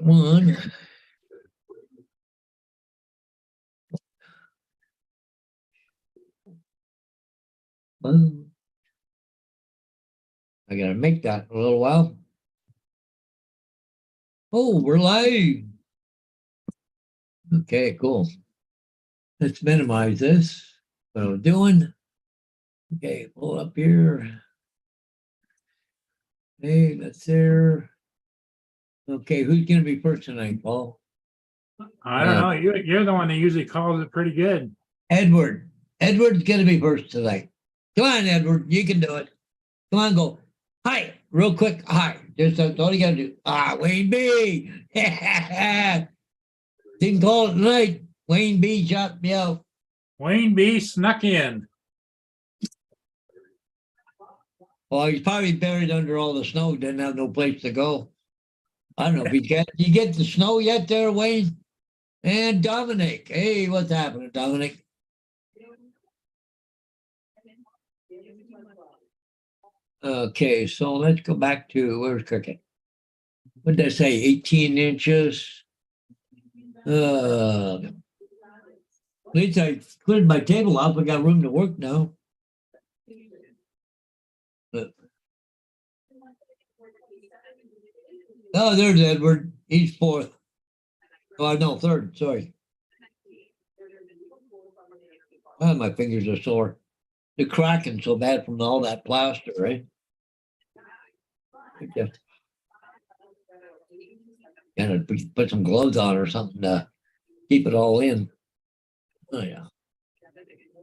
one. I gotta make that in a little while. Oh, we're live. Okay, cool. Let's minimize this. What I'm doing. Okay, pull up here. Hey, that's there. Okay, who's gonna be first tonight, Paul? I don't know. You're the one that usually calls it pretty good. Edward. Edward's gonna be first tonight. Come on, Edward, you can do it. Come on, go. Hi, real quick. Hi. That's all you gotta do. Wayne B. Didn't call it tonight. Wayne B shot me out. Wayne B snuck in. Well, he's probably buried under all the snow, didn't have no place to go. I don't know if you get the snow yet there, Wayne? And Dominic. Hey, what's happening, Dominic? Okay, so let's go back to where's cricket? What did I say? 18 inches. At least I cleared my table off. I got room to work now. Oh, there's Edward. He's fourth. Oh, no, third. Sorry. Oh, my fingers are sore. They're cracking so bad from all that plaster, right? Just gotta put some gloves on or something to keep it all in. Oh, yeah.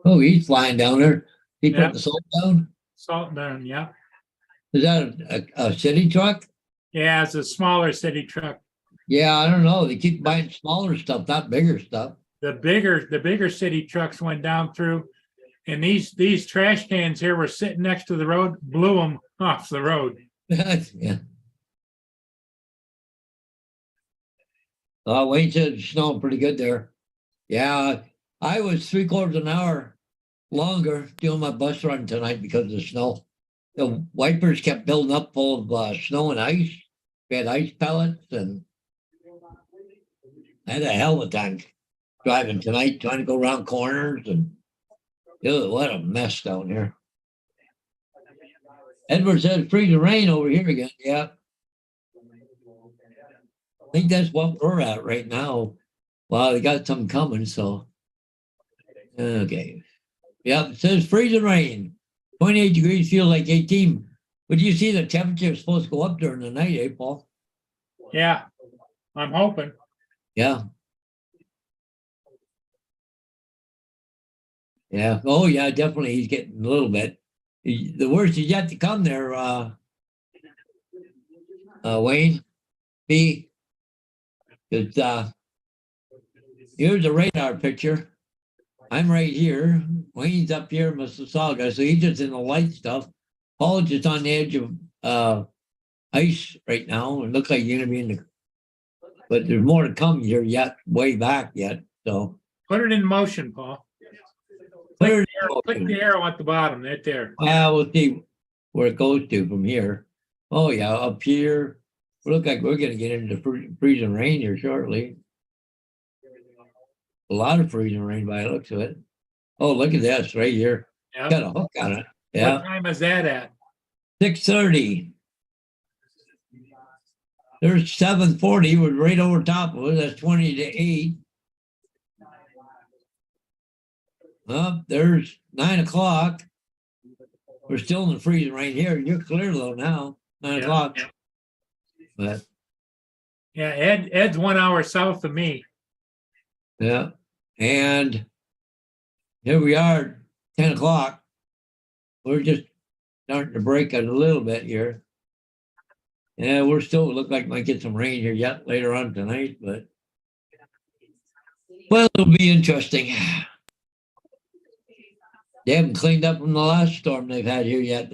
Oh, he's flying down there. He put the salt down? Salt down, yeah. Is that a city truck? Yeah, it's a smaller city truck. Yeah, I don't know. They keep buying smaller stuff, not bigger stuff. The bigger city trucks went down through, and these trash cans here were sitting next to the road, blew them off the road. Yeah. Wayne said it's snowing pretty good there. Yeah, I was 3/4 of an hour longer doing my bus run tonight because of the snow. The wipers kept building up full of snow and ice. We had ice pellets, and I had a hell of a time driving tonight, trying to go around corners, and what a mess down here. Edward says freezing rain over here again. Yeah. I think that's what we're at right now. Well, they got some coming, so. Okay. Yep, it says freezing rain. 28 degrees, feels like 18. But you see the temperature is supposed to go up during the night, eh, Paul? Yeah, I'm hoping. Yeah. Yeah. Oh, yeah, definitely. He's getting a little bit. The worst is yet to come there, Wayne B. Because here's a radar picture. I'm right here. Wayne's up here in Mississauga, so he's just in the light stuff. Paul's just on the edge of ice right now, and looks like you're gonna be in the. But there's more to come here yet, way back yet. So put it in motion, Paul. Click the arrow at the bottom, right there. Well, we'll see where it goes to from here. Oh yeah, up here. Look like we're gonna get into freezing rain here shortly. A lot of freezing rain by the looks of it. Oh, look at this right here. Yep. Got a hook on it. Yeah. What time is that at? 6:30. There's 7:40. We're right over top of it. That's 20 to 8. There's 9 o'clock. We're still in the freezing rain here. You're clear though now. 9 o'clock. Yeah. But yeah, Ed's 1 hour south of me. yeah. And here we are, 10 o'clock. We're just starting to break it a little bit here. Yeah, we're still look like might get some rain here yet later on tonight, but well, it'll be interesting. They haven't cleaned up from the last storm they've had here yet.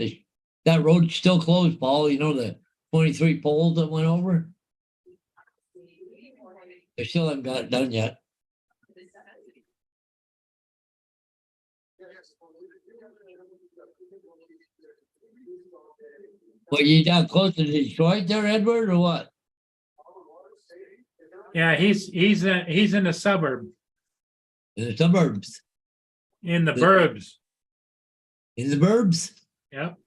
That road's still closed, Paul. You know the 23 poles that went over? They still haven't got it done yet. Well, you down close to Detroit there, Edward, or what? Yeah, he's in the suburb, In the suburbs. in the burbs. In the burbs? Yep.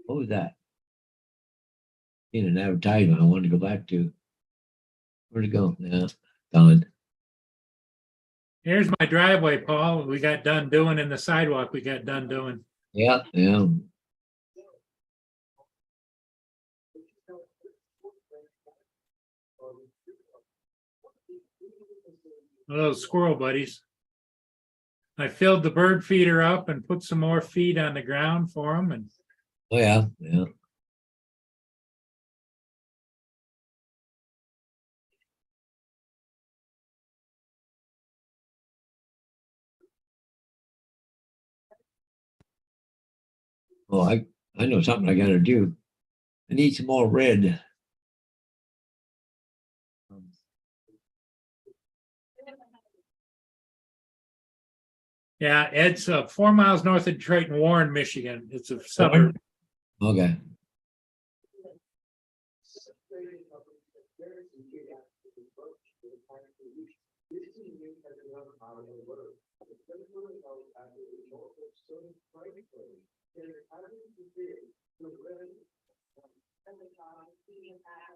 What was that? In an advertisement I wanted to go back to. Where'd it go? Yeah, gone. Here's my driveway, Paul. We got done doing in the sidewalk. We got done doing. Yeah, yeah. Those squirrel buddies. I filled the bird feeder up and put some more feed on the ground for them, and Oh, yeah, yeah. Oh, I know something I gotta do. I need some more red. yeah, Ed's 4 miles north of Detroit in Warren, Michigan. It's a suburb. Okay.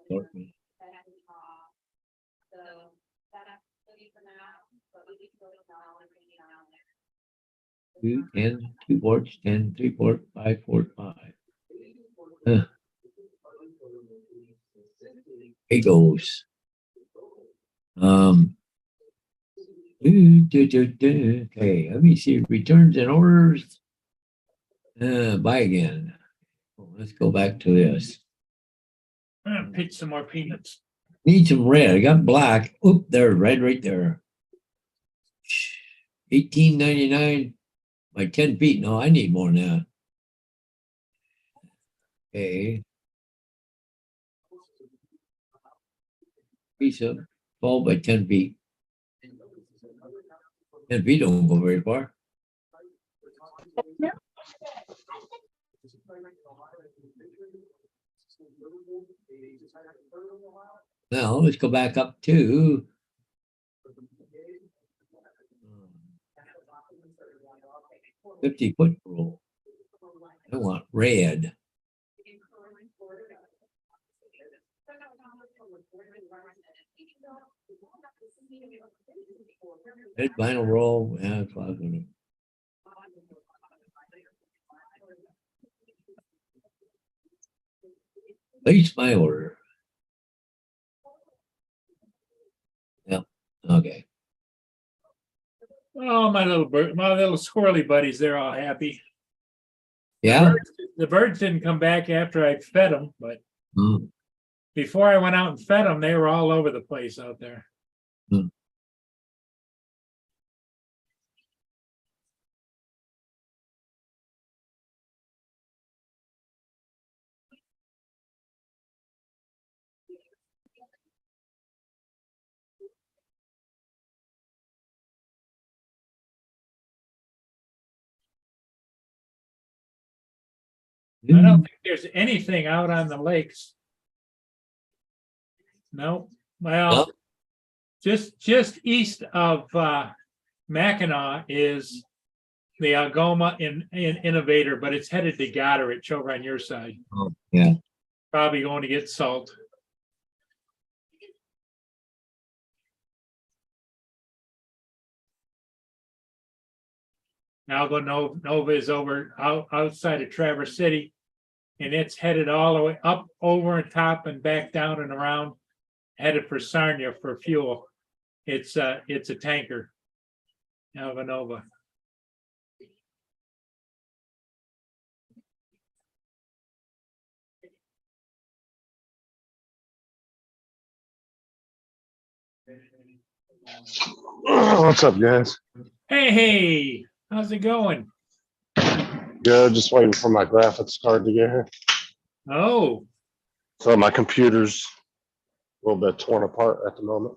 Dortmund. 2, 10, 2 ports, 10, 3 port, 5 port, 5. Huh. It goes. Okay, let me see. Returns and orders. Buy again. Let's go back to this. I'm gonna pitch some more peanuts. Need some red. I got black. Oop, there's red right there. 18.99 by 10 feet. No, I need more than that. Okay. Piece of 12 by 10 feet. 10 feet don't go very far. Now let's go back up to 50-foot rule. I want red. Red vinyl roll. Yeah, that's what I was gonna. Place my order. Yep. Okay. Oh, my little squirrely buddies, they're all happy. Yeah. The birds didn't come back after I fed them, but Mm. before I went out and fed them, they were all over the place out there. Mm. I don't think there's anything out on the lakes. No, well, No? just east of Mackinac is the Algoma Innovator, but it's headed to Goderich over on your side. Oh, yeah. Probably going to get salt. Algo Nova is over outside of Traverse City, and it's headed all the way up over and top and back down and around, headed for Sarnia for fuel. It's a tanker, Algo Nova. What's up, guys? Hey, how's it going? Good. Just waiting for my graphics card to get here. Oh, So my computer's a little bit torn apart at the moment.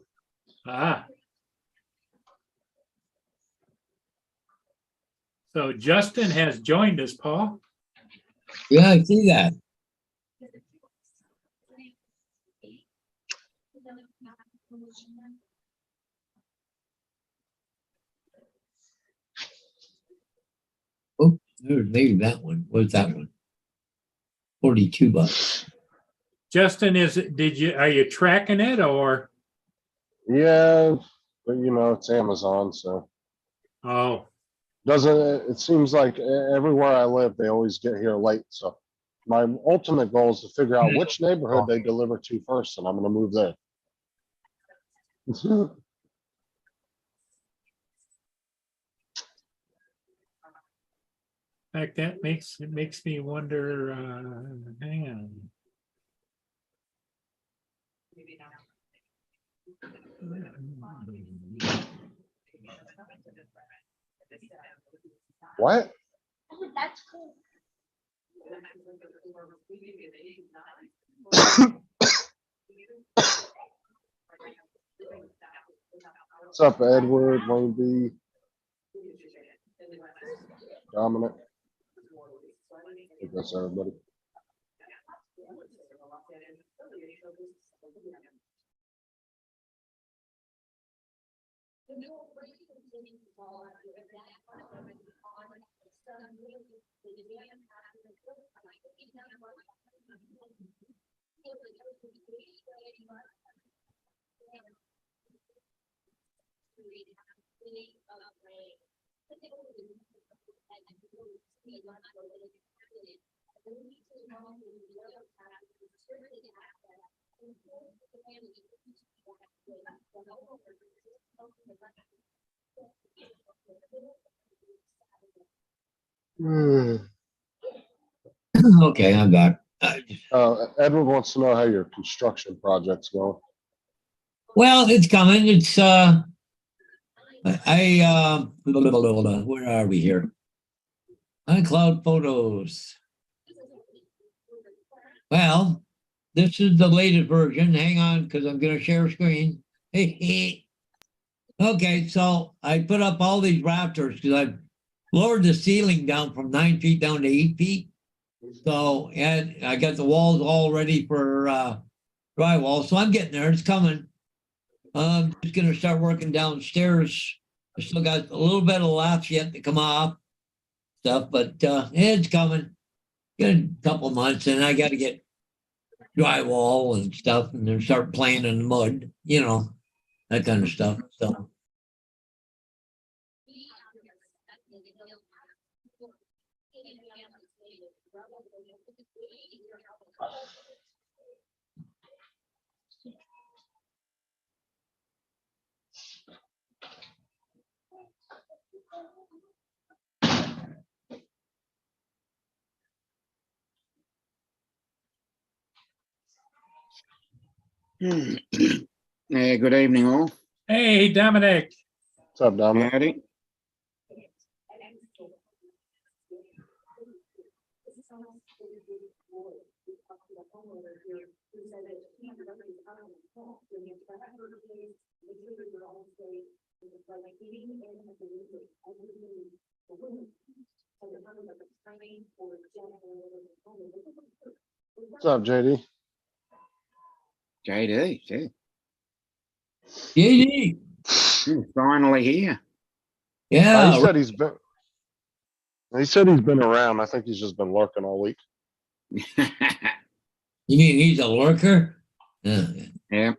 So Justin has joined us, Paul. Yeah, I see that. Oh, there's maybe that one. What's that one? $42. Justin, are you tracking it or? Yeah, but you know, it's Amazon, so Oh, it seems like everywhere I live, they always get here late. So my ultimate goal is to figure out which neighborhood they deliver to first, and I'm gonna move there. in fact, it makes me wonder, hang on. What? What's up, Edward, Wayne B, Dominic? I think that's everybody. Okay, I'm back. Edward wants to know how your construction project's going. Well, it's coming. It's where are we here? iCloud Photos. Well, this is the latest version. Hang on, because I'm going to share screen. Okay, so I put up all these rafters because I've lowered the ceiling down from 9 feet down to 8 feet. So, and I got the walls all ready for drywall. So I'm getting there. It's coming. I'm just going to start working downstairs. I still got a little bit of laughs yet to come off stuff, but it's coming. Got a couple months, and I got to get drywall and stuff, and then start playing in the mud, you know, that kind of stuff. So. Yeah, good evening, all. Hey, Dominic. What's up, Dominic? Howdy. What's up, JD? JD, gee, JD. you're finally here. Yeah. He said he's been. He said he's been around. I think he's just been lurking all week. You mean he's a lurker? Yeah.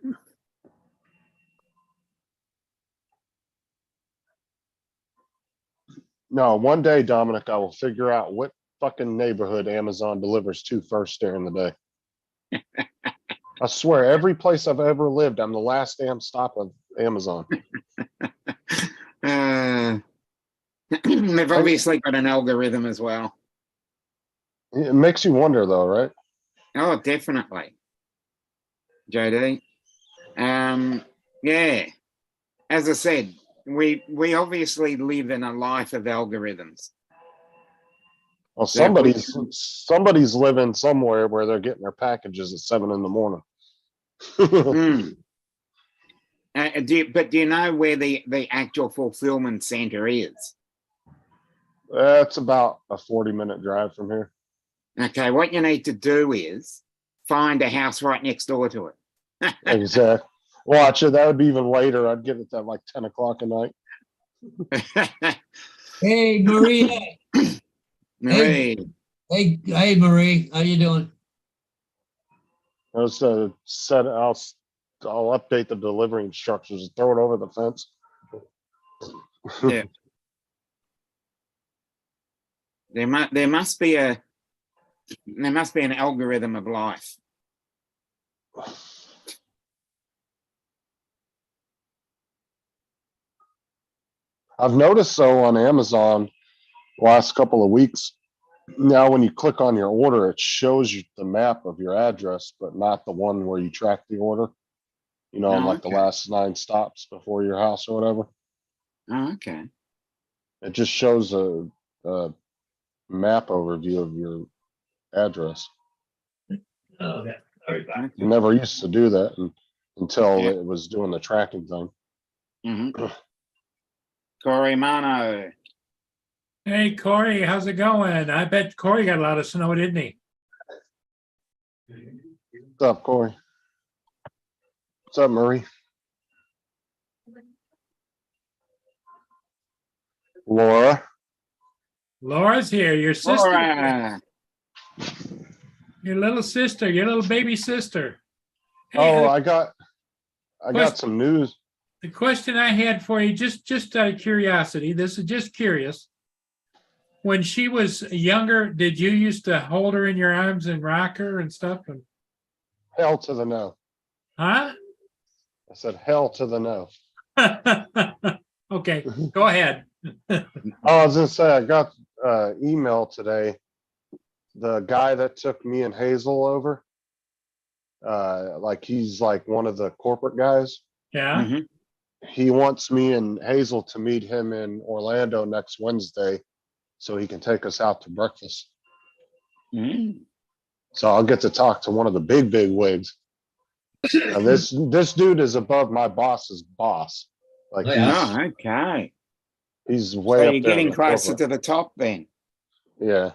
No, one day, Dominic, I will figure out what fucking neighborhood Amazon delivers to first during the day. I swear, every place I've ever lived, I'm the last damn stop of Amazon. They've obviously got an algorithm as well. It makes you wonder, though, right? Oh, definitely. JD. Yeah. As I said, we obviously live in a life of algorithms. Well, somebody's living somewhere where they're getting their packages at 7 a.m. But do you know where the actual fulfillment center is? That's about a 40-minute drive from here. Okay, what you need to do is find a house right next door to it. Exactly. Watch it. That would be even later. I'd get it at like 10 o'clock at night. Hey, Maria. Marie, Hey, Marie. How you doing? I was set. I'll update the delivery instructions and throw it over the fence. yeah. There must be an algorithm of life. I've noticed so on Amazon last couple of weeks. Now, when you click on your order, it shows you the map of your address, but not the one where you track the order. You know, on Oh, like the okay. last 9 stops before your house or whatever. Oh, okay. It just shows a map overview of your address. Okay. I never used to do that until Yeah. it was doing the tracking thing. Corey Mano. Hey, Corey, how's it going? I bet Corey got a lot of snow, didn't he? What's up, Corey? What's up, Murray? Laura? Laura's here, your sister, Laura. your little sister, your little baby sister. Hey, Oh, I got some news. the question I had for you, just out of curiosity, this is just curious. When she was younger, did you used to hold her in your arms and rock her and stuff? Hell to the no. Huh? I said hell to the no. Okay, go ahead. Oh, I was gonna say I got email today. The guy that took me and Hazel over, like he's like one of the corporate guys. Yeah. Mhm. He wants me and Hazel to meet him in Orlando next Wednesday so he can take us out to breakfast. Mm. So I'll get to talk to one of the big wigs. And this dude is above my boss's boss. Like Oh, yeah. Oh, okay. he's So way you're up there in getting the closer corporate. to the top then. Yeah.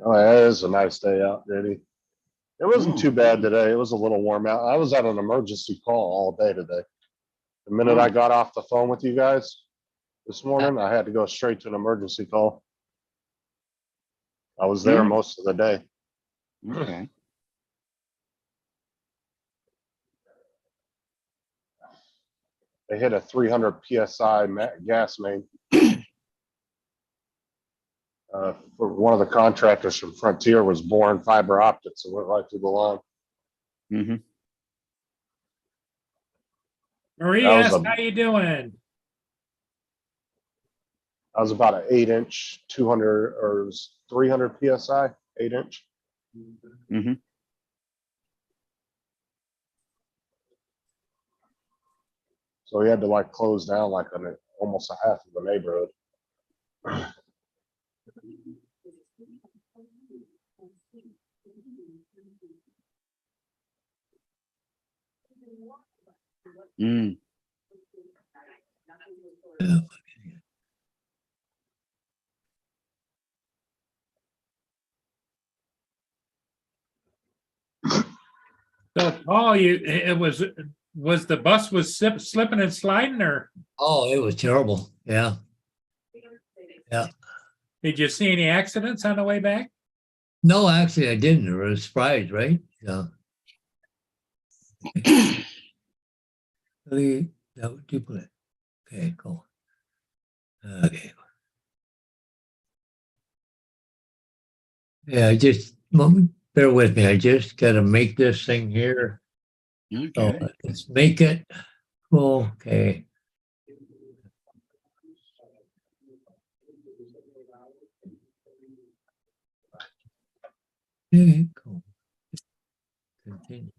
Oh, yeah, it is a nice day out, Diddy. It wasn't too bad today. It was a little warm out. I was at an emergency call all day today. The minute I got off the phone with you guys this morning, I had to go straight to an emergency call. I was there most of the day. Okay. They hit a 300 psi gas main. For one of the contractors from Frontier was boring fiber optics and went right through the line. Mm-hmm. Marie That was asked, a how you doing? that was about an 8-inch, 200 or 300 psi, 8-inch. Mm-hmm. So he had to like close down like almost a half of the neighborhood. Mm. So, Paul, it was the bus was slipping and sliding, or Oh, it was terrible. Yeah. Yeah. did you see any accidents on the way back? No, actually, I didn't. I was surprised, right? Yeah. Really, that would you put it? Okay, cool. Okay. Yeah, bear with me. I just got to make this thing here. So Okay. let's make it. Cool. Okay. Okay, cool. Continue.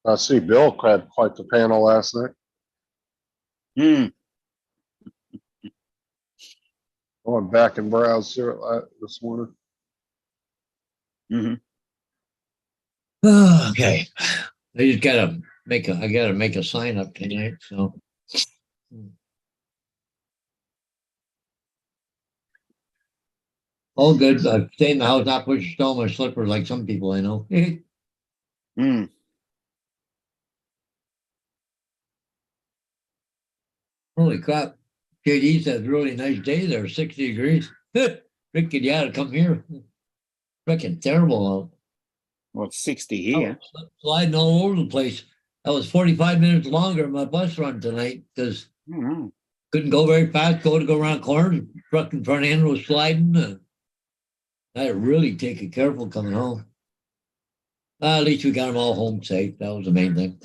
I see Bill had quite the panel last night. Hmm. I went back and browsed through it this morning. Mhm. Okay, I just gotta I gotta make a sign up tonight, so. All good, stay in the house, not push stone on my slippers like some people I know. Hmm. Holy crap, JD says really nice day there, 60 degrees. Freaking yeah, to come here. Freaking terrible out. Well, it's 60 I here. was sliding all over the place. I was 45 minutes longer in my bus run tonight because Mhm. couldn't go very fast, go around corners. Truck in front end was sliding. I had to really take it careful coming home. At least we got them all home safe. That was the main thing.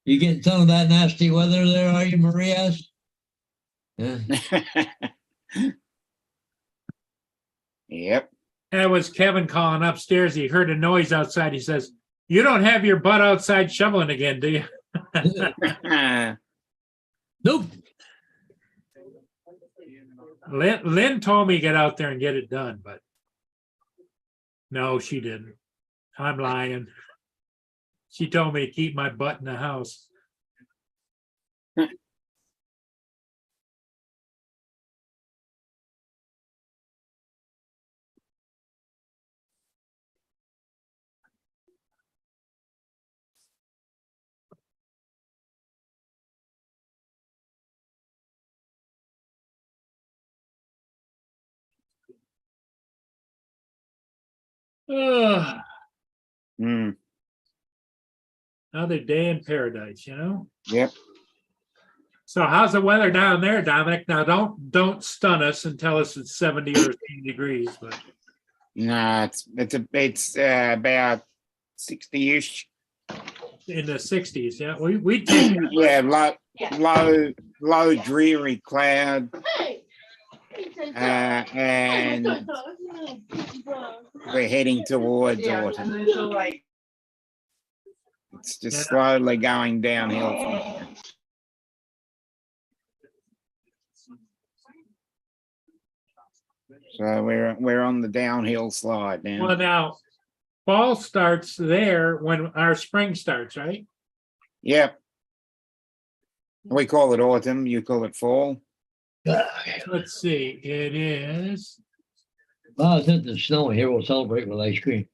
You getting some of that nasty weather there, are you, Marias? Yeah. Yep. That was Kevin calling upstairs. He heard a noise outside. He says, "You don't have your butt outside shoveling again, do you?" Nope. Lynn told me to get out there and get it done, but no, she didn't. I'm lying. She told me to keep my butt in the house. Ugh, Hmm. another day in paradise, you know? Yep. So how's the weather down there, Dominic? Now don't stun us and tell us it's 70 or 80 degrees, but No, it's about 60-ish. in the 60s, yeah. We take it. Yeah, low, dreary cloud, and we're heading towards autumn. It's just Yeah. slowly going downhill from here. So we're on the downhill slide now. Well, now fall starts there when our spring starts, right? Yep. We call it autumn. You call it fall. Let's see. It is. Well, since it's snowing here, we'll celebrate with ice cream.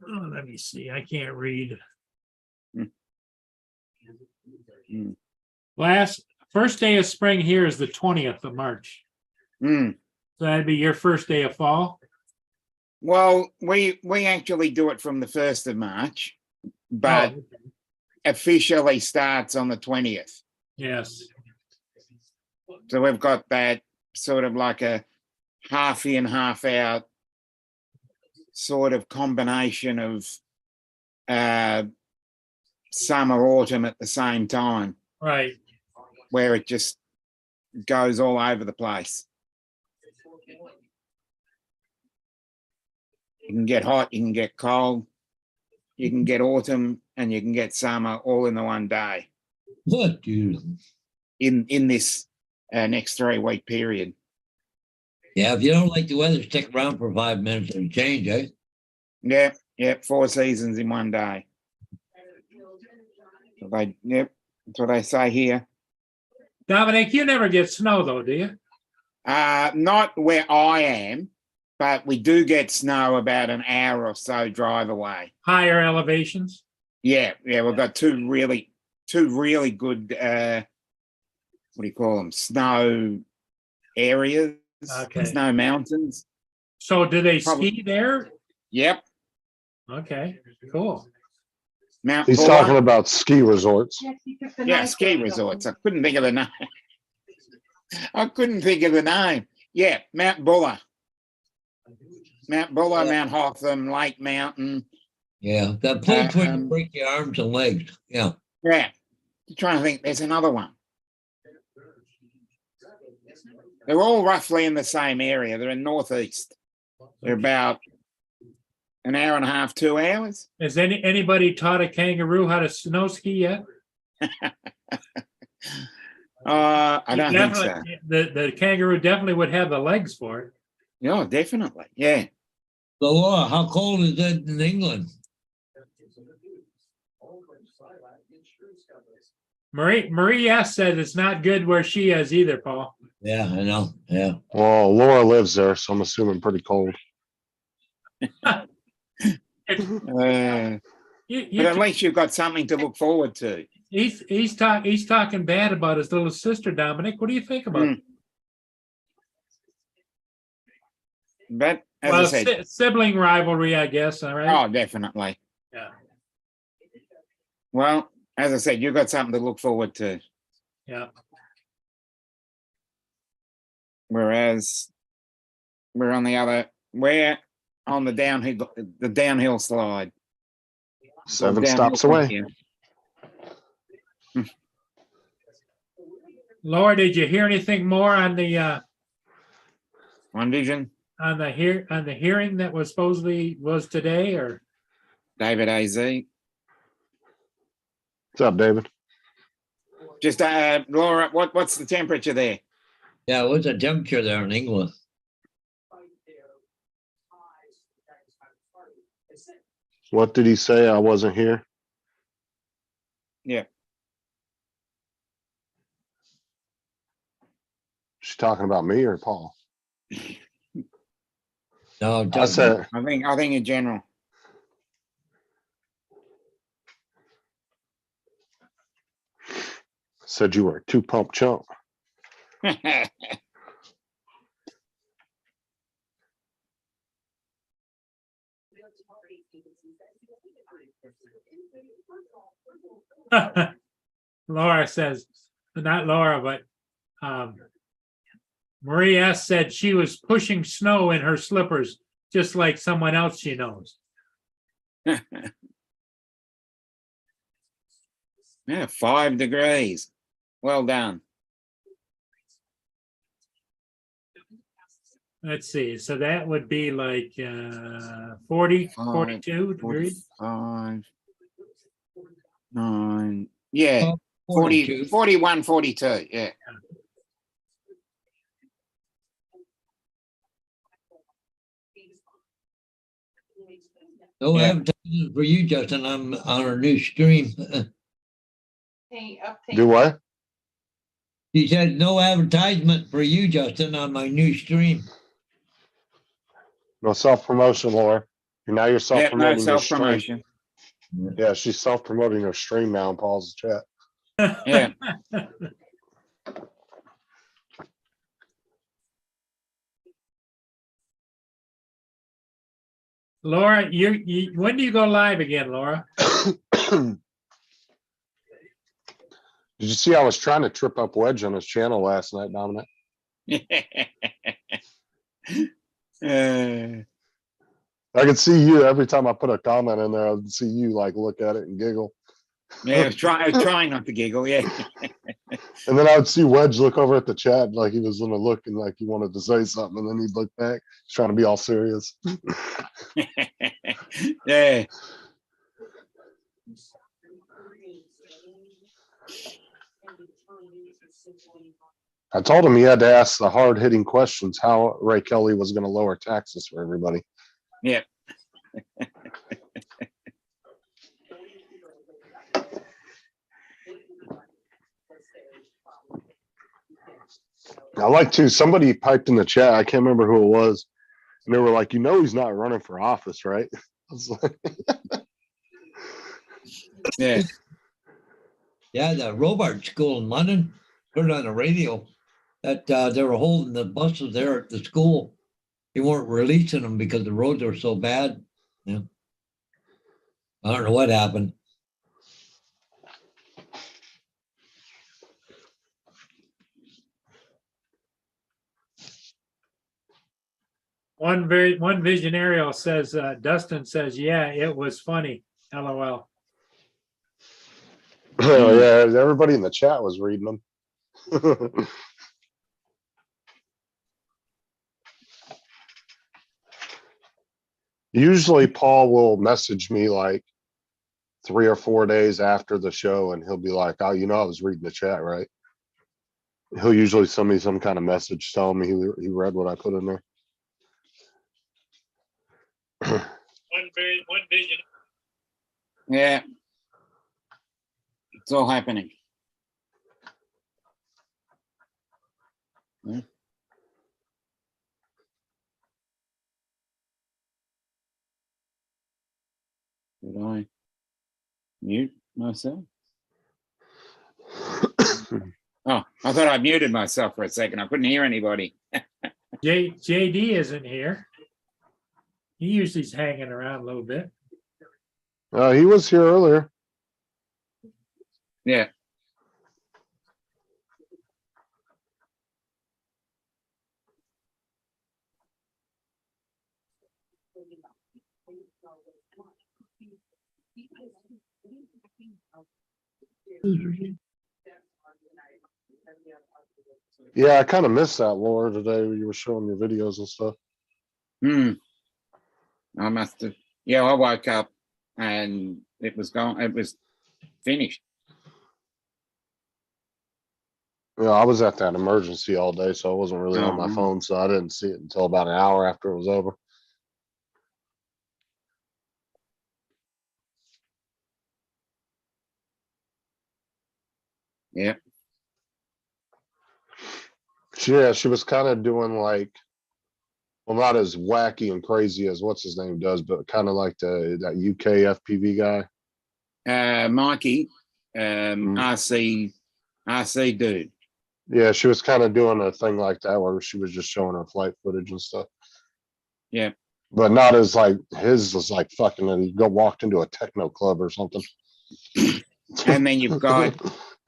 Oh, let me see. I can't read. Hmm. First day of spring here is the 20th of March. Mm. So that'd be your first day of fall. Well, we actually do it from the 1st of March, but Oh, officially starts on the 20th. yes. So we've got that sort of like a half in, half out sort of combination of summer, autumn at the same time, Right. where it just goes all over the place. You can get hot, you can get cold, you can get autumn, and you can get summer all in the one day What, dude? in this next 3-week period. Yeah, if you don't like the weather, stick around for 5 minutes and change, eh? Yep, 4 seasons in one day. So that's what I say here. Dominic, you never get snow though, do you? Not where I am, but we do get snow about an hour or so drive away. Higher elevations? Yeah, we've got two really good what do you call them? Snow areas, Okay. snow mountains. So do they Probably. ski there? Yep. Okay, cool. He's Buller. talking about ski resorts. Yeah, ski resorts. I couldn't think of the name. Yeah, Mount Buller. Mount Buller, Mount Hotham, Lake Mountain, Yeah, that place where you Um, break your arms and legs. Yeah. Yeah. Trying to think, there's another one. They're all roughly in the same area. They're in northeast. They're about an hour and a half, 2 hours. Has anybody taught a kangaroo how to snow ski yet? I don't think so. Definitely- The kangaroo definitely would have the legs for it. Yeah, definitely. Yeah. So Laura, how cold is it in England? Marie S says it's not good where she is either, Paul. Yeah, I know. Yeah. Well, Laura lives there, so I'm assuming pretty cold. Uh, You- but at you- least you've got something to look forward to. he's talking bad about his little sister, Dominic. What do you think about it? But as Well, I said, sibling rivalry, I guess. All right. oh, definitely. Yeah. Well, as I said, you've got something to look forward to. Yeah. Whereas we're on the downhill slide. 7 Downhill stops from away. here. Laura, did you hear anything more on the One vision, on the hearing that was supposedly was today, or David AZ. What's up, David? Just Laura, what's the temperature there? Yeah, what's the temperature there in England? What did he say? I wasn't here. Yeah. She's talking about me or Paul? No, I just said, I think in general. said you were a 2-pump chump. Laura says, not Laura, but Marie S said she was pushing snow in her slippers, just like someone else she knows. Yeah, 5 degrees. Well done. Let's see. So that would be like 40, 42 degrees. 45, 9. Yeah, Oh, 40, 41, 42. Yeah. No Yeah. advertising for you, Justin. I'm on our new stream. Do what? He said no advertisement for you, Justin, on my new stream. No self-promotion, Laura. Now you're Yeah, no self-promoting your stream. self-promotion. Yeah, she's self-promoting her stream now in Paul's chat. Yeah. Laura, you when do you go live again, Laura? Did you see I was trying to trip up Wedge on his channel last night, Dominic? I could see you every time I put a comment in there. I would see you like look at it and giggle. Yeah, I was trying not to giggle. Yeah. And then I would see Wedge look over at the chat like he was gonna look and like he wanted to say something, and then he'd look back, he's trying to be all serious. Yeah. I told him he had to ask the hard-hitting questions, how Ray Kelly was gonna lower taxes for everybody. Yeah. I like to, somebody piped in the chat, I can't remember who it was, and they were like, he's not running for office, right? I was like, Yeah. Yeah, the Robart School in London heard on the radio that they were holding the buses there at the school. They weren't releasing them because the roads were so bad. Yeah. I don't know what happened. One visionarial says, Dustin says, yeah, it was funny. LOL. Oh, yeah, everybody in the chat was reading them. Usually Paul will message me like 3 or 4 days after the show and he'll be like, oh, I was reading the chat, right? He'll usually send me some kind of message telling me he read what I put in there. One vision. Yeah. It's all happening. Did I mute myself? Oh, I thought I muted myself for a second. I couldn't hear anybody. JD isn't here. He usually is hanging around a little bit. He was here earlier. Yeah. Yeah, I kind of missed that, Laura, today when you were showing your videos and stuff. I must have. Yeah, I woke up and it was gone. It was finished. Yeah, I was at that emergency all day, so I wasn't really on my Oh. phone, so I didn't see it until about an hour after it was over. Yeah. Yeah, she was kind of doing like, well, not as wacky and crazy as what's his name does, but kind of like that UK FPV guy. Mikey, RC dude. Yeah, she was kind of doing a thing like that where she was just showing her flight footage and stuff. Yeah. But not as like his was like fucking and he walked into a techno club or something. And then you've got,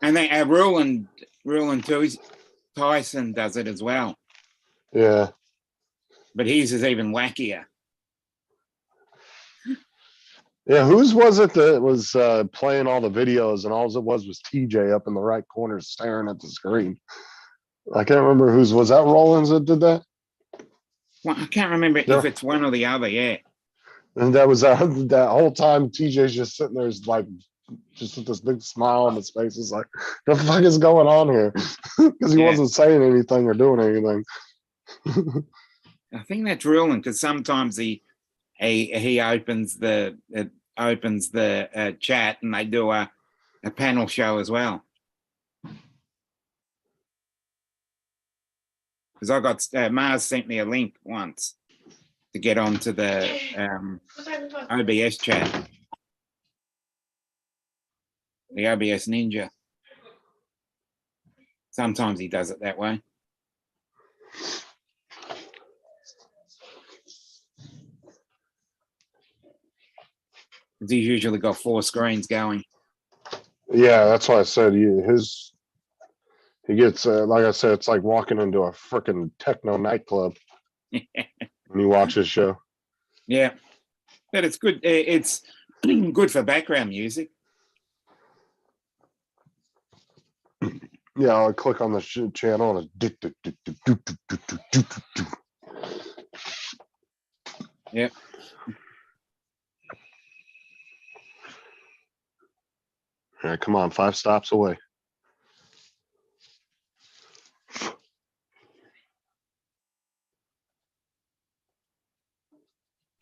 and then Ruland too. Tyson does it as well, Yeah. but his is even wackier. Yeah, whose was it that was playing all the videos and all it was TJ up in the right corner staring at the screen? I can't remember whose was that. Rollins that did that? Well, I can't remember if it's one or the other. Yeah. And that was that whole time TJ's just sitting there like just with this big smile on his face. It's like, the fuck is going on here? Because he wasn't saying anything or doing anything. I think that's Ruland because sometimes he opens the chat and they do a panel show as well. Because I got Mars sent me a link once to get onto the OBS chat, the OBS Ninja. Sometimes he does it that way. He's usually got 4 screens going. Yeah, that's why I said he gets like I said, it's like walking into a freaking techno nightclub when you watch his show. Yeah, but it's good. It's good for background music. Yeah, I'll click on the channel and Yep. All right, come on, 5 stops away.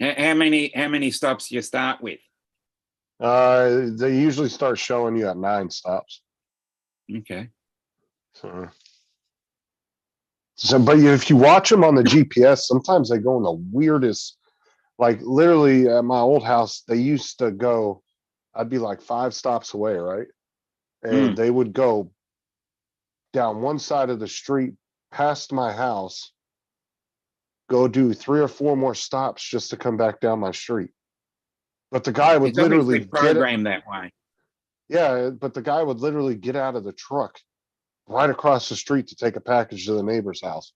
How many stops do you start with? They usually start showing you at 9 stops. Okay. So, but if you watch them on the GPS, sometimes they go in the weirdest. Like literally, at my old house, they used to go. I'd be like 5 stops away, right? And they would go down one side of the street past my house, go do 3 or 4 more stops just to come back down my street. But the guy would It's literally obviously programmed that way. Yeah, but the guy would literally get out of the truck right across the street to take a package to the neighbor's house.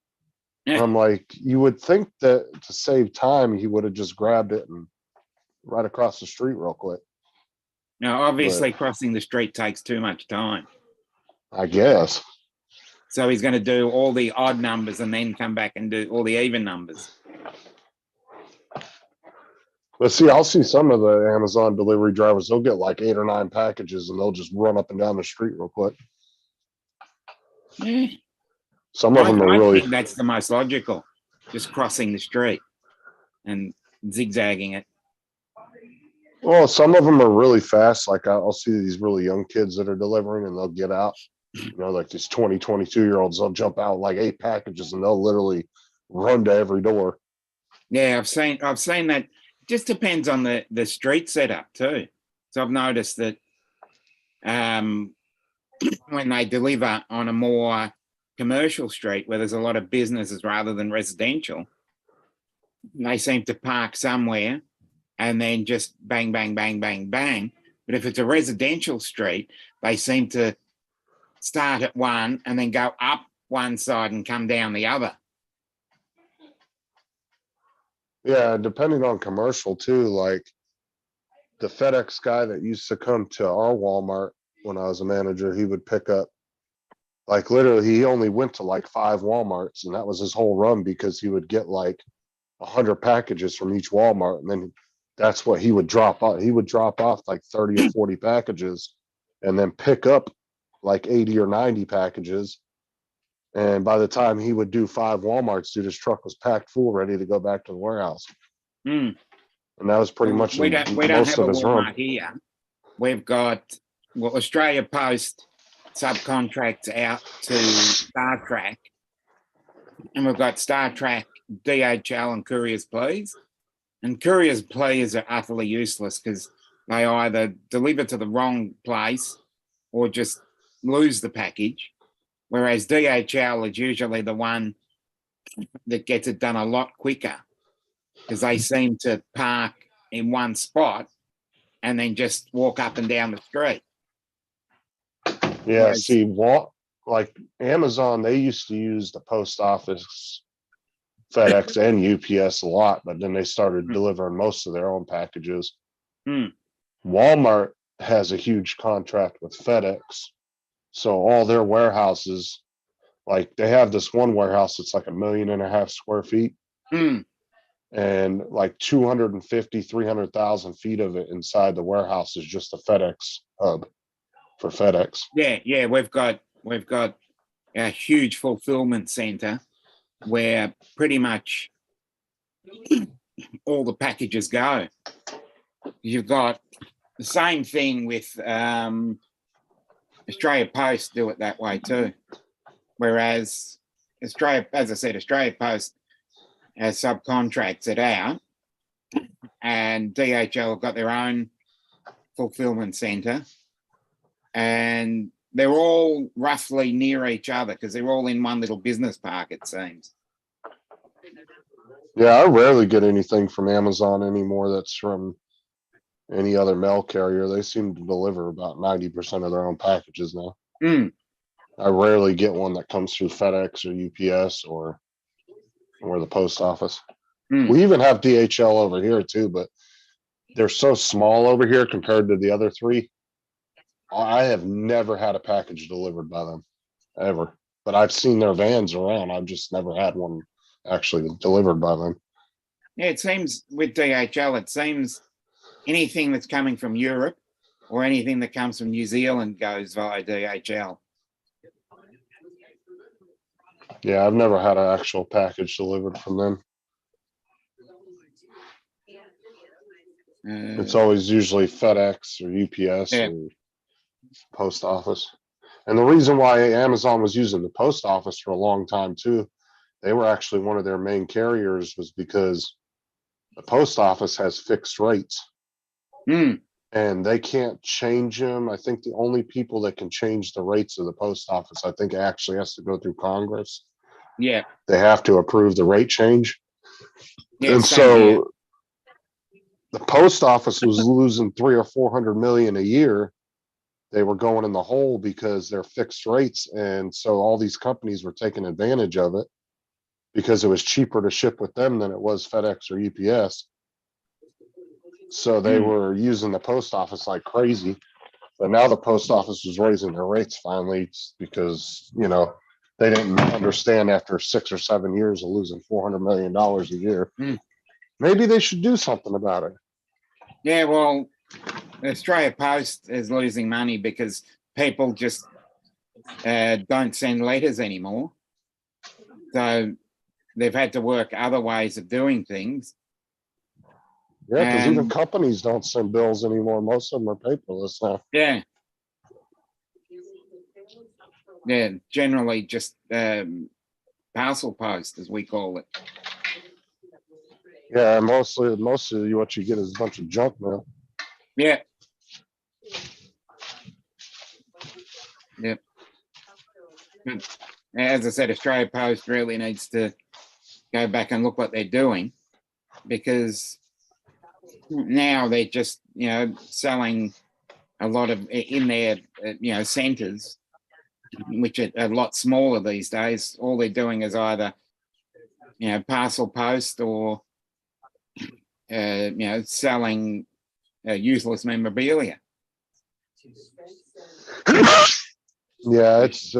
And I'm like, you would think that to save time, he would have just grabbed it and right across the street real quick. Now, obviously, crossing the street takes too much time. I guess. So he's going to do all the odd numbers and then come back and do all the even numbers. But see, I'll see some of the Amazon delivery drivers, they'll get like 8 or 9 packages and they'll just run up and down the street real quick. Yeah. Some of them are I really, think that's the most logical, just crossing the street and zigzagging it. well, some of them are really fast. Like I'll see these really young kids that are delivering and they'll get out, like these 20, 22-year-olds, they'll jump out like 8 packages and they'll literally run to every door. Yeah, I've seen that. Just depends on the street setup too. So I've noticed that when they deliver on a more commercial street where there's a lot of businesses rather than residential, they seem to park somewhere and then just bang, bang, bang, bang, bang. But if it's a residential street, they seem to start at one and then go up one side and come down the other. Yeah, depending on commercial too, like the FedEx guy that used to come to our Walmart when I was a manager, he would pick up like literally he only went to like 5 Walmarts and that was his whole run because he would get like 100 packages from each Walmart and then that's what he would drop off. He would drop off like 30 or 40 packages and then pick up like 80 or 90 packages. And by the time he would do 5 Walmarts, dude, his truck was packed full, ready to go back to the warehouse. Mm. And that was pretty much we don't most have of a his run. Walmart here. We've got Australia Post subcontracts out to Star Trek, and we've got Star Trek, DHL, and Couriers Please. And Couriers Please are utterly useless because they either deliver to the wrong place or just lose the package. Whereas DHL is usually the one that gets it done a lot quicker because they seem to park in one spot and then just walk up and down the street. Yeah, Yes. see, like Amazon, they used to use the post office, FedEx, and UPS a lot, but then they started delivering most of their own packages. Hmm. Walmart has a huge contract with FedEx. So all their warehouses, like they have this one warehouse that's like 1.5 million square feet. Mm. And like 250, 300,000 feet of it inside the warehouse is just a FedEx hub for FedEx. Yeah, we've got a huge fulfillment center where pretty much all the packages go. You've got the same thing with Australia Post do it that way too. Whereas Australia Post has subcontracts it out, and DHL have got their own fulfillment center, and they're all roughly near each other because they're all in one little business park, it seems. Yeah, I rarely get anything from Amazon anymore that's from any other mail carrier. They seem to deliver about 90% of their own packages now. Mm. I rarely get one that comes through FedEx or UPS or the post office. Mm. We even have DHL over here too, but they're so small over here compared to the other 3. I have never had a package delivered by them, ever. But I've seen their vans around. I've just never had one actually delivered by them. Yeah, it seems with DHL, it seems anything that's coming from Europe or anything that comes from New Zealand goes via DHL. Yeah, I've never had an actual package delivered from them. It's always usually FedEx or UPS Yeah. or post office. And the reason why Amazon was using the post office for a long time too, they were actually one of their main carriers, was because the post office has fixed rates. Mm. And they can't change them. I think the only people that can change the rates of the post office, I think it actually has to go through Congress. Yeah. They have to approve the rate change. Yeah, And same here. so the post office was losing 300 or 400 million a year. They were going in the hole because they're fixed rates. And so all these companies were taking advantage of it. because it was cheaper to ship with them than it was FedEx or UPS. So they were using the post office like crazy. But now the post office is raising their rates finally because, you know, they didn't understand after 6 or 7 years of losing $400 million a year. Maybe they should do something about it. Yeah, well, Australia Post is losing money because people just don't send letters anymore. So they've had to work other ways of doing things. Yeah, because even And- companies don't send bills anymore. Most of them are paperless now. Yeah. Yeah, generally just parcel post, as we call it. Yeah, mostly what you get is a bunch of junk mail. Yeah. Yep. As I said, Australia Post really needs to go back and look what they're doing, because now they're just, you know, selling a lot of in their, you know, centers, which are a lot smaller these days. All they're doing is either, you know, parcel post or, you know, selling useless memorabilia. Yeah, it's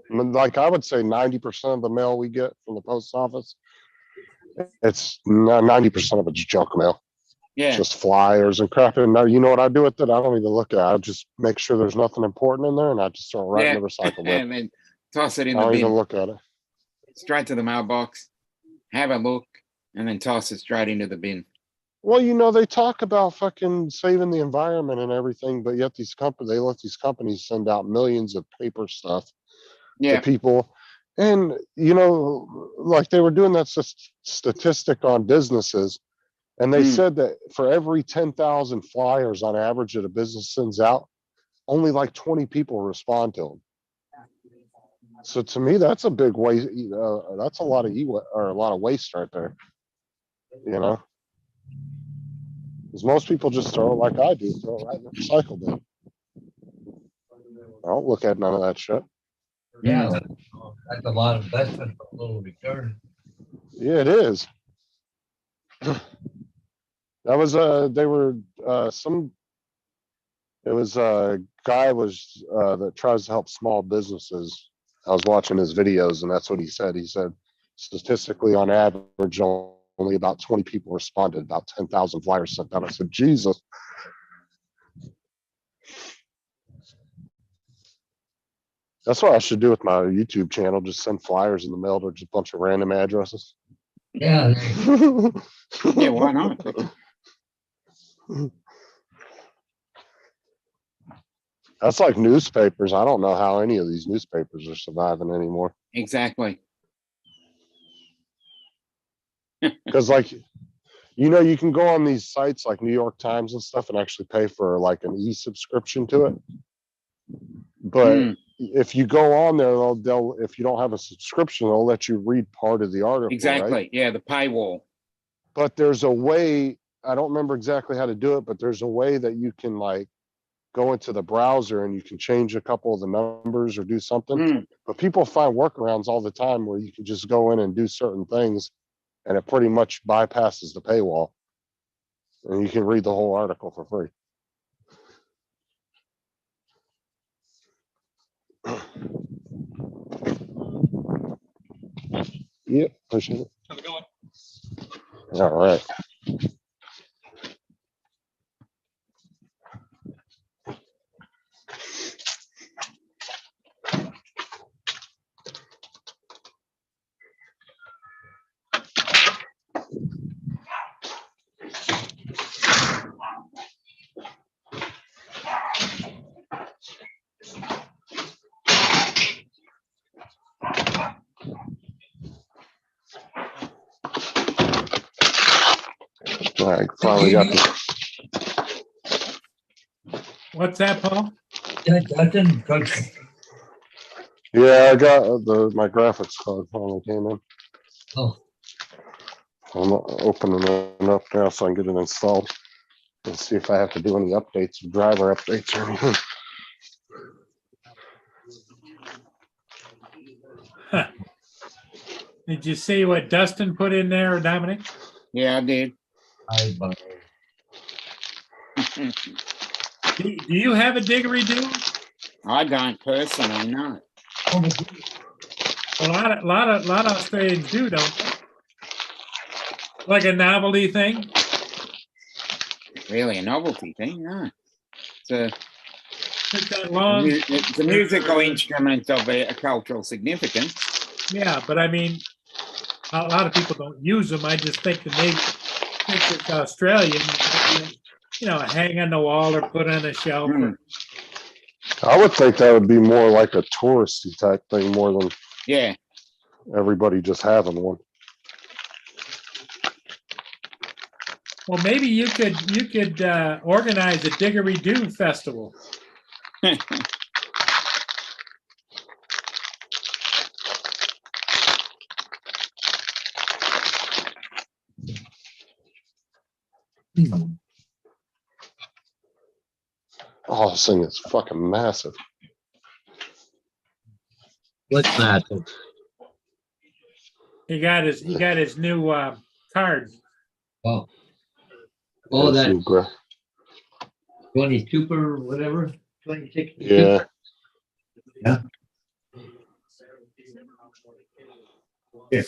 like I would say 90% of the mail we get from the post office, it's 90% of it's junk mail. Yeah. Just flyers and crap. And now, you know what I do with it? I don't even look at it. I just make sure there's nothing important in there, and I just throw it right in the recycle bin. And then toss it I in the don't even bin, look at it. straight to the mailbox, have a look, and then toss it straight into the bin. Well, you know, they talk about fucking saving the environment and everything, but yet they let these companies send out millions of paper stuff to Yeah. people. And, you know, like they were doing that statistic on businesses, and they said that for every 10,000 flyers on average that a business sends out, only like 20 people respond to them. So to me, that's a big waste. That's a lot of a lot of waste right there. You know, because most people just throw it like I do, throw it right in the recycle bin. I don't look at none of that shit. Yeah, that's a lot of investment for a little return. Yeah, it is. That was they were it was a guy that tries to help small businesses. I was watching his videos, and that's what he said. He said statistically on average only about 20 people responded, about 10,000 flyers sent out. I said, Jesus. That's what I should do with my YouTube channel. Just send flyers in the mail to just a bunch of random addresses. Yeah, Yeah, why not? That's like newspapers. I don't know how any of these newspapers are surviving anymore. Exactly. Because, like, you know, you can go on these sites like New York Times and stuff and actually pay for like an e-subscription to it. But if you go on there, they'll if you don't have a subscription, they'll let you read part of the article. Exactly. Right? Yeah, the paywall. But there's a way, I don't remember exactly how to do it, but there's a way that you can like go into the browser and you can change a couple of the numbers or do something. But people find workarounds all the time where you can just go in and do certain things, and it pretty much bypasses the paywall. And you can read the whole article for free. Yep, appreciate it. How's it going? All right. All right, finally got this. What's that, Paul? that didn't. Yeah, I got my graphics card finally came in. Oh, I'm opening it up now so I can get it installed and see if I have to do any updates, driver updates or anything. Did you see what Dustin put in there, Dominic? Yeah, I did. Do you have a didgeridoo? I don't personally, no. A lot of Australians do, don't they? Like a novelty thing? Really a novelty thing, no. It's It's that long. it's a musical instrument of a cultural significance. Yeah, but I mean, a lot of people don't use them. I just think that they think it's Australian. You know, hang on the wall or put on a shelf. Hmm. I would think that would be more like a touristy type thing more than Yeah, everybody just having one. Well, maybe you could organize a didgeridoo festival. Oh, this thing is fucking massive. What's that? He got his new card. Oh. Oh, It's that you, Greg. 20 super, whatever, 26. Yeah. Yeah. Yeah.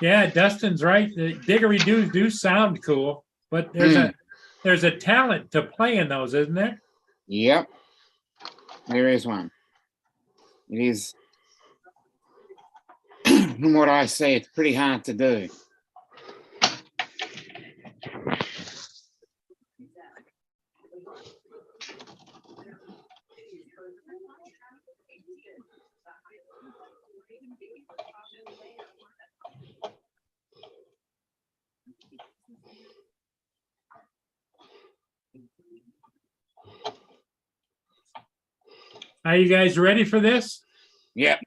Yeah, Dustin's right. The didgeridoos do sound cool, but there's a talent to playing those, isn't there? yep. There is one. It is, from what I see, it's pretty hard to do. Are you guys ready for this? Yep.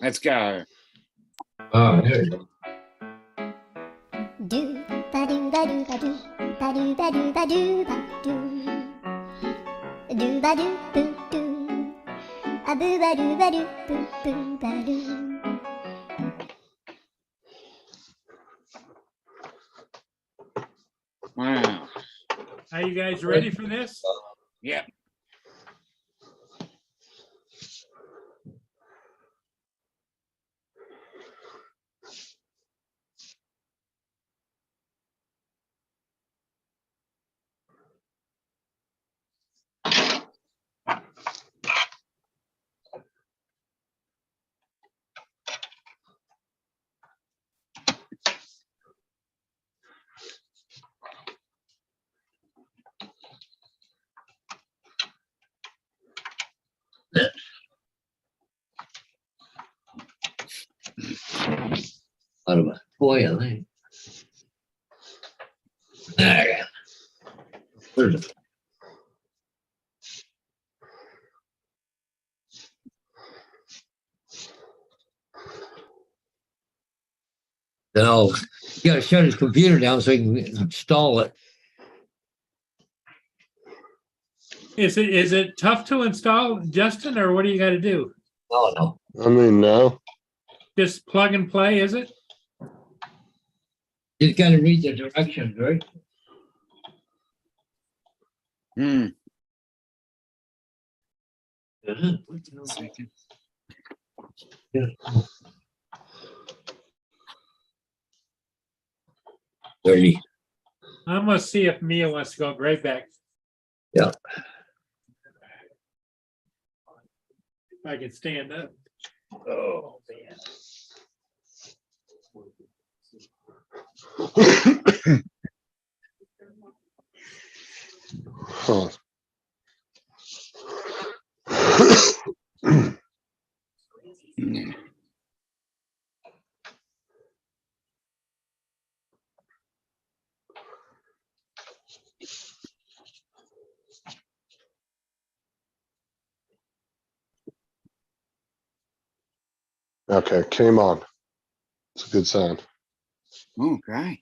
Let's go. Oh, there you go. Do ba do ba do ba do ba do ba do ba do ba do ba do boo do a boo ba do boo boo ba do. Wow. Are you guys ready for this? Yep. Out of a toy, I think. There you go. There's a- No, you gotta shut his computer down so he can install it. Is it tough to install, Justin, or what do you got to do? No. I mean, no. Just plug and play, is it? You gotta read the directions, right? Hmm. Uh-huh. Second. Yeah. 30. I'm gonna see if Mia wants to go right back. Yeah. If I can stand up. Oh, man. Huh. Yeah. Okay, came on. It's a good sign. Oh, great.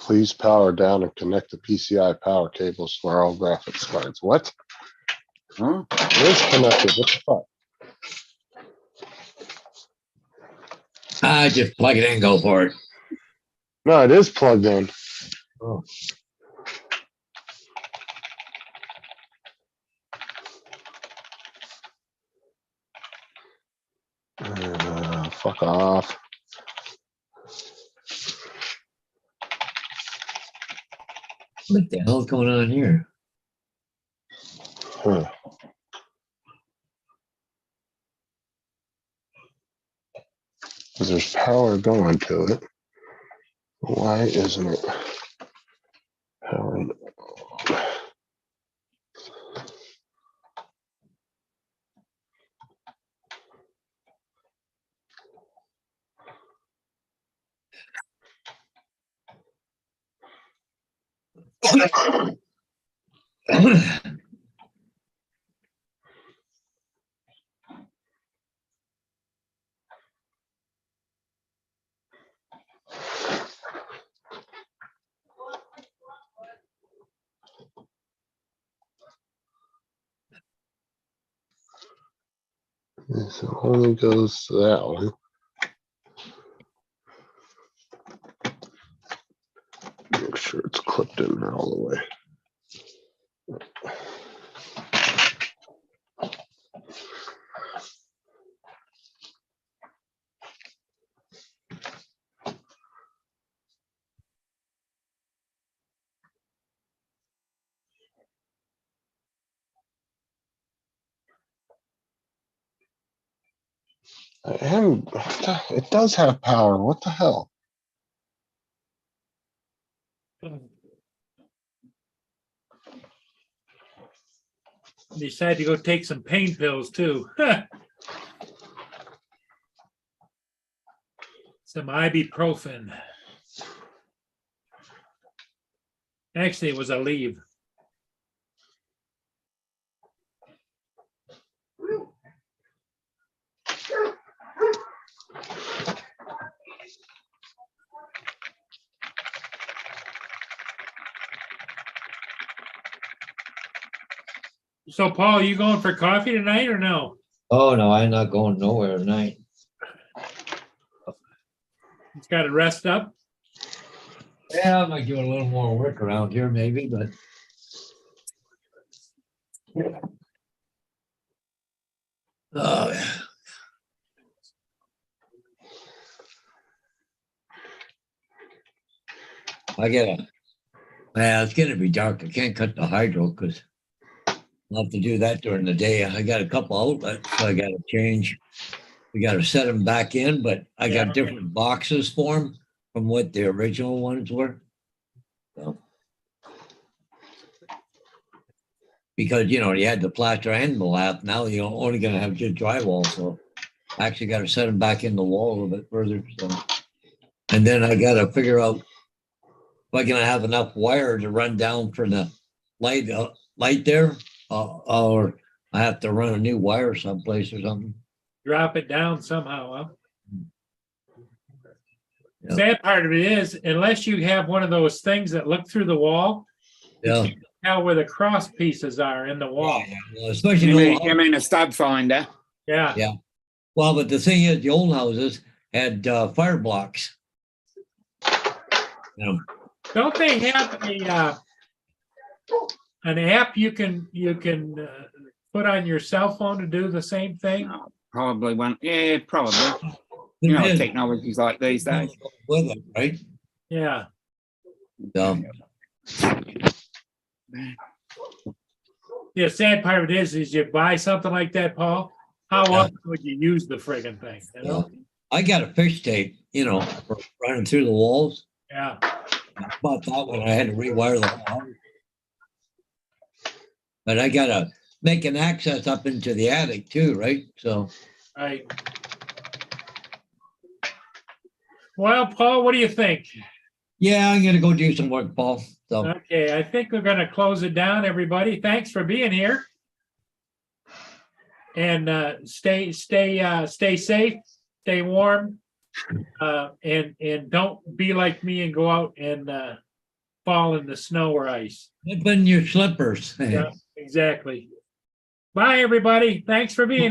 Please power down and connect the PCI power cables to our all graphics cards. What? Huh? It is connected. What the fuck? Just plug it in, go for it. No, it is plugged in. Oh. Fuck off. What the hell's going on here? Huh. Because there's power going to it. Why isn't it powering? This only goes to that one. Make sure it's clipped in there all the way. And it does have power. What the hell? Decided to go take some pain pills too. Some ibuprofen. Actually, it was a leave. So, Paul, you going for coffee tonight or no? Oh, no, I'm not going nowhere tonight. It's got to rest up. Yeah, I might do a little more work around here maybe, but. Oh, yeah. It's gonna be dark. I can't cut the hydro because I'll have to do that during the day. I got a couple outlets, so I gotta change. We gotta set them back in, but I got different boxes for them from what the original ones were. So. Because, you had the plaster and the lap. Now you're only gonna have just drywall, so I actually gotta set them back in the wall a little bit further, so. And then I gotta figure out if I'm gonna have enough wire to run down for the light there, or I have to run a new wire someplace or something. Drop it down somehow, huh? Yeah. Sad part of it is, unless you have one of those things that look through the wall, Yeah. tell where the cross pieces are in the wall. Well, especially You mean a stud finder? Yeah. Yeah. Well, but the thing is, the old houses had fire blocks. Don't they have an app you can put on your cell phone to do the same thing? No, probably one. Yeah, probably. There is Technologies like these days. with it, right? Yeah. So, The sad part of it is you buy something like that, Paul, how often would you use the friggin' thing? You know? I got a fish tape, for running through the walls. Yeah. I bought that one. I had to rewire the whole house. But I gotta make an access up into the attic too, right? So Right. Well, Paul, what do you think? Yeah, I'm gonna go do some work, Paul. So, Okay, I think we're gonna close it down, everybody. Thanks for being here. And stay safe, stay warm. And don't be like me and go out and fall in the snow or ice. slip in your slippers. Yeah, exactly. Bye, everybody. Thanks for being